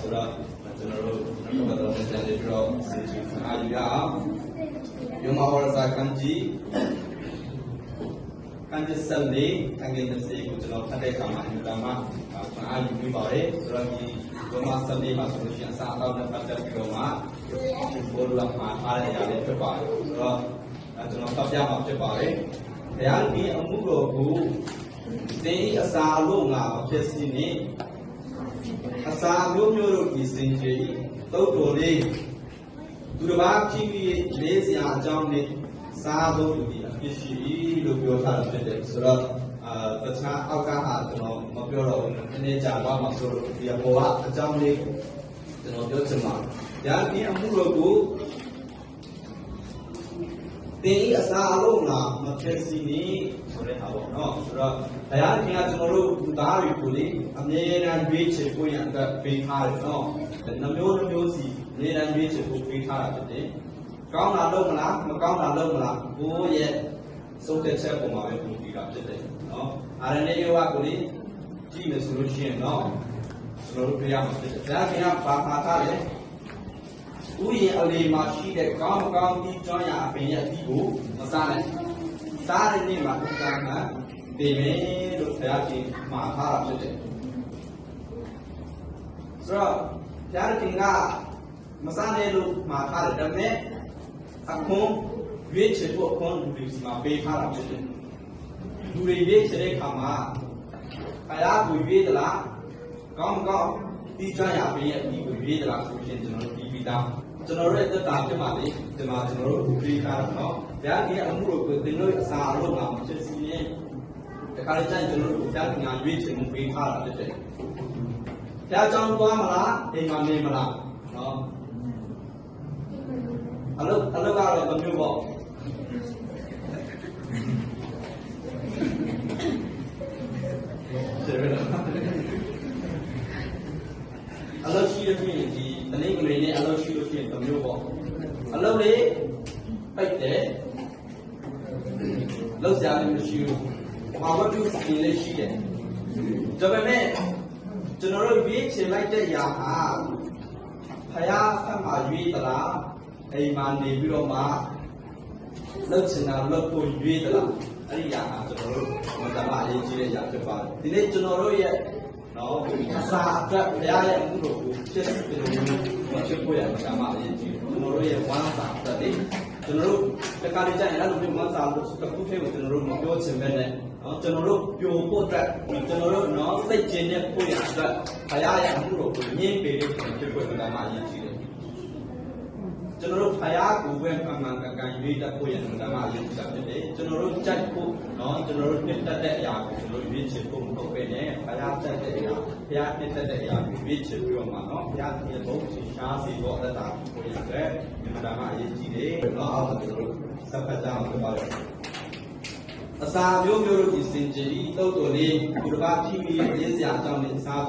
ဆိုတော့ကျွန်တော်တို့နောက်တော့ပြန်ပြီးတော့စီစီအားယူရအောင်ယမဝရစာကံကြီးစံလေးအငယ်တစ်စီကိုကျွန်တော်ဖတ်တဲ့အခါမှာဒီမှာအားယူပြီးပါတယ်ဆိုတော့ဒီဘုမစံလေးမှာဆိုလို့ရှိရင်အစားအသောက်နဲ့ပတ်သက်ပြီးတော့မှဘောလုံးမှာအားရရလေးဖြစ်ပါတယ်ဆိုတော့ကျွန်တော်ဖတ်ပြမှာဖြစ်ပါတယ်ဘုရားဒီအမှုတော်ကိုတင်းအစာလို့ငါဖြစ်စီနေအစာမျိုးမျိုးတို့ဒီစင်ကြီးသုတ်တော်လေးသူတစ်ပါးကြည့်ပြီးလေးစရာအကြောင်းနဲ့စားဖို့လူဒီအဖြစ်ရှိလို့ပြောထားတာဖြစ်တယ်ဆိုတော့တခြားအောက်ကဟာကျွန်တော်မပြောတော့ဘူးနည်းနည်းကြာသွားမှဆိုလို့ဒီဘောကအကြောင်းလေးကျွန်တော်ပြောချင်ပါတယ်ဒါဒီအမှုတော်ကိုတင်းအစာလို့ငါမဖြစ်စီနေဆိုတဲ့ဟာပေါ့နော်ဆိုတော့တရားခင်ကကျွန်တော်တို့လူသားတွေကိုလေအမြဲတမ်းရွေးချယ်ကိုရအတွက်ပေးထားတယ်နော်နှမျိုးစီအမြဲတမ်းရွေးချယ်ကိုပေးထားတာဖြစ်တယ်ကောင်းတာလုပ်မလားမကောင်းတာလုပ်မလားဘိုးရဲ့စုပ်တဲ့ချက်ပုံမှာပဲပုံပြီးတာဖြစ်တယ်နော်အာရဏယောဂကိုလေကြည့်မယ်ဆိုလို့ရှိရင်နော်ကျွန်တော်တို့ပြရမှာဖြစ်တယ်တရားခင်ကဘာမှာထားလဲဥယျာဉ်အလေးမှာရှိတဲ့ကောင်းကောင်းပြီးကျွမ်းရအပင်ရဲ့အပြီးကိုမစားနဲ့စားတဲ့နေ့မှာဥက္ကဋ္ဌဒေမယ်လို့ဘုရားရှင်မှာထားတာဖြစ်တယ်ဆိုတော့ဘုရားရှင်ကမစားနဲ့လို့မှာထားတယ်ဒါပေမဲ့အခုရွေးချယ်ဖို့အခုလူတွေစီမှာပေးထားတာဖြစ်တယ်လူတွေရွေးချယ်တဲ့အခါမှာဘုရားကိုရွေးသလားကောင်းကောင်းပြီးကျွမ်းရအပင်ရဲ့အပြီးကိုရွေးသလားဆိုရင်ကျွန်တော်တို့ပြီးပြီးသားကျွန်တော်တို့ရဲ့သက်တာဖြစ်ပါလေဒီမှာကျွန်တော်တို့ပြေးထားတော့နော်ဘုရားကြီးအမှုတော်ကိုသင်တို့အစာအလုပ်မှာမဖြစ်စီရင်တခါလေကျရင်ကျွန်တော်တို့ဘုရားငါရွေးချယ်မှုပေးထားတာဖြစ်တယ်ဘုရားကြောင်းသွားမလားအိမ်မှာနေမလားနော်အလုပ်ကတော့မမျိုးပေါ့အလုပ်ရှိလို့ရှိရင်ဒီတနေ့ကလေးနဲ့အလုပ်ရှိလို့ရှိရင်တစ်မျိုးပေါ့အလုပ်လေးပိတ်တယ်လုပ်စရာလည်းမရှိဘူးဘာဝတ္ထုစီလေးရှိတယ်ဒါပေမဲ့ကျွန်တော်တို့ရွေးချယ်လိုက်တဲ့ຢာဟာဖယားဖတ်မှရွေးသလားအိမ်မှာနေပြီးတော့မှလုပ်ချင်တာလုပ်ဖို့ရွေးသလားအဲ့ဒီຢာဟာကျွန်တော်တို့မတမအရေးကြီးတဲ့ຢာဖြစ်ပါတယ်ဒီနေ့ကျွန်တော်တို့ရဲ့နော်အစာအတွက်ဘုရားရဲ့အမှုတော်ကိုဖြစ်စေတယ်လို့ဖြစ်ဖို့ရမှာမှအရေးကြီးတယ်ကျွန်တော်တို့ရဲ့ဝမ်းစာအတွက်လေကျွန်တော်တို့တခါလေကြာရင်အဲ့လိုမျိုးဝမ်းစာလို့တစ်ခုထဲကိုကျွန်တော်တို့မပြောချင်ပဲနဲ့နော်ကျွန်တော်တို့ပျော်ဖို့အတွက်ကျွန်တော်တို့နော်စိတ်ကျဉ်တဲ့ဖို့ရအတွက်ဘုရားရဲ့အမှုတော်ကိုညှင်းပေလို့ဖြစ်ဖို့ရမှာအရေးကြီးတယ်ကျွန်တော်တို့ဘုရားကိုပဲမှန်မှန်ကန်ရွေးတတ်ဖို့ရမှာအရေးကြီးတာဖြစ်တယ်ကျွန်တော်တို့ကြိုက်ဖို့နော်ကျွန်တော်တို့နှစ်သက်တဲ့အရာကိုကျွန်တော်ရွေးချယ်ဖို့မဟုတ်ပဲနဲ့ဘုရားကြိုက်တဲ့အရာဘုရားနှစ်သက်တဲ့အရာကိုရွေးချယ်ပြီးတော့မှနော်ဘုရားရဲ့ဘုရားရှင်ရှားစီတော့အတ္တကိုရတဲ့ဒီမှာအရေးကြီးတယ်နော်အောက်ကျွန်တော်တို့စပ်ပတ်ကြအောင်လုပ်ပါတော့အစာမျိုးမျိုးတို့ဒီစင်ကြယ်ဤတုတ်တော်လေးဒီတစ်ပါးကြည့်ပြီးရေးစရာအကြောင်းနဲ့စား